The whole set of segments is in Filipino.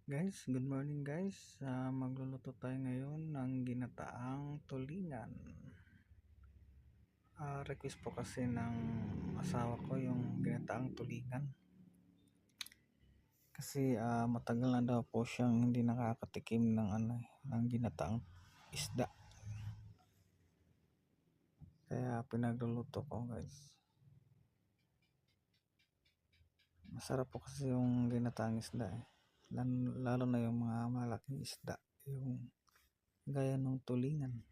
Guys, good morning guys. Magluluto tayo ngayon ng ginataang tulingan. Request po kasi ng asawa ko yung ginataang tulingan. Kasi matagal na daw po siyang hindi nakakatikim ng ginataang isda. Kaya pinagluluto ko guys. Masarap po kasi yung ginataang isda eh. Lalo na yung mga malaking isda. Yung gaya ng tulingan.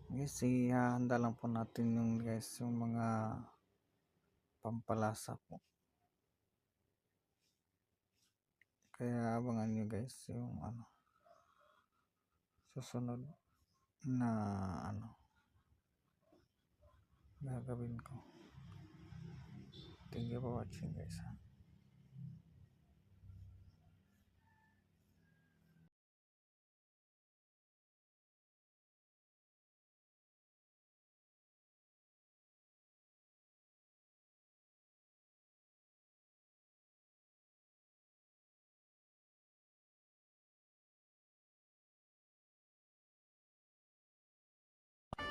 Guys, ihahanda lang po natin yung mga pampalasa po. Kaya abangan nyo guys yung susunod na gagawin ko. Thank you for watching guys.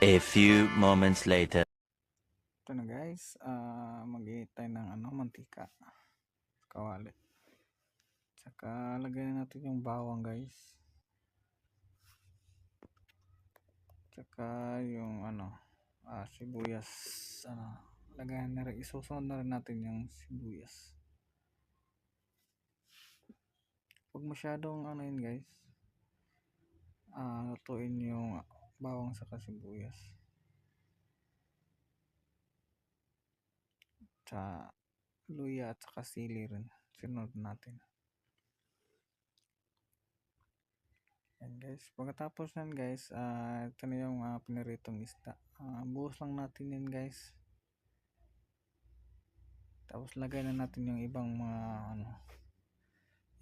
A few moments later. Ito na guys, mag-iitay ng mantika, kawali. Tsaka lagyan natin yung bawang guys. Tsaka yung sibuyas. Lagyan na rin, isusunod na rin natin yung sibuyas. Huwag masyadong yun guys. Lutuin yung bawang sa sibuyas. Sa luya at saka sili rin. Sinunod natin. Yan guys. Pagkatapos yan guys, ito na yung piniritong isda. Buhos lang natin yan guys. Tapos lagay na natin yung ibang mga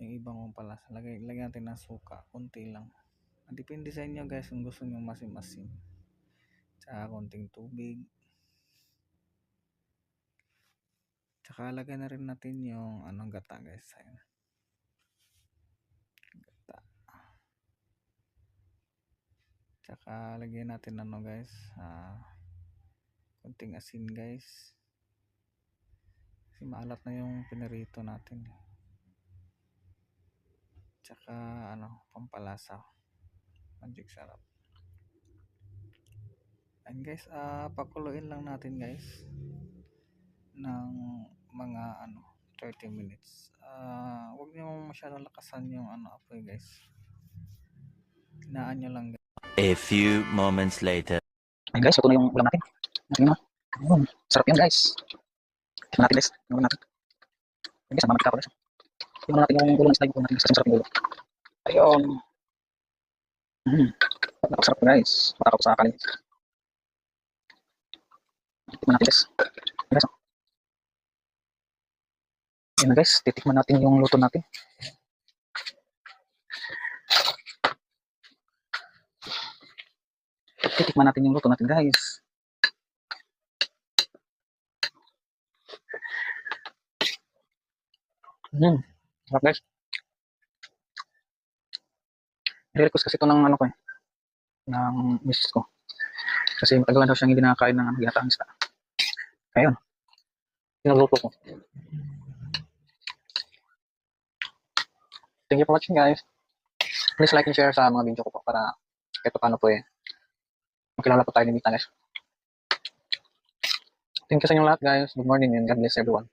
yung ibang pampalasa. Lagay natin ng suka, konti lang. Depende sa inyo guys kung gusto nyo masim-masim. Tsaka konting tubig. Tsaka lagay na rin natin yung gata guys. Ayan. Gata. Tsaka lagyan natin guys. Konting asin guys. Kasi maalat na yung pinirito natin. Tsaka pampalasa. Magic sarap. And guys, pakuluin lang natin guys ng mga 30 minutes. Huwag niyo masyadong lakasan yung apoy guys. Hinaan nyo lang guys. A few moments later. Ayun guys, ito na yung ulam natin. Natin na. Ayun, sarap yan guys. Tignan natin guys. Yung natin. Ayun guys, mamantika ko guys. Tignan natin yung ulo ng slime ko natin guys. Kasi sarap yung ulo. Ayun. Napakasarap guys. Mataka ko sa kanin. Tignan natin guys. Ayun guys. Ayun guys, titikman natin yung luto natin. Titikman natin yung luto natin guys. Sarap guys. Nire-request kasi ito ng ko eh. Ng misis ko. Kasi matagal na daw siyang hindi nakakain ng ginataang isda. Ayun. Pinagluto ko. Thank you for watching guys. Please like and share sa mga video ko po para kahit paano po makilala po tayo ni Mita guys. Thank you sa inyong lahat guys. Good morning and God bless everyone.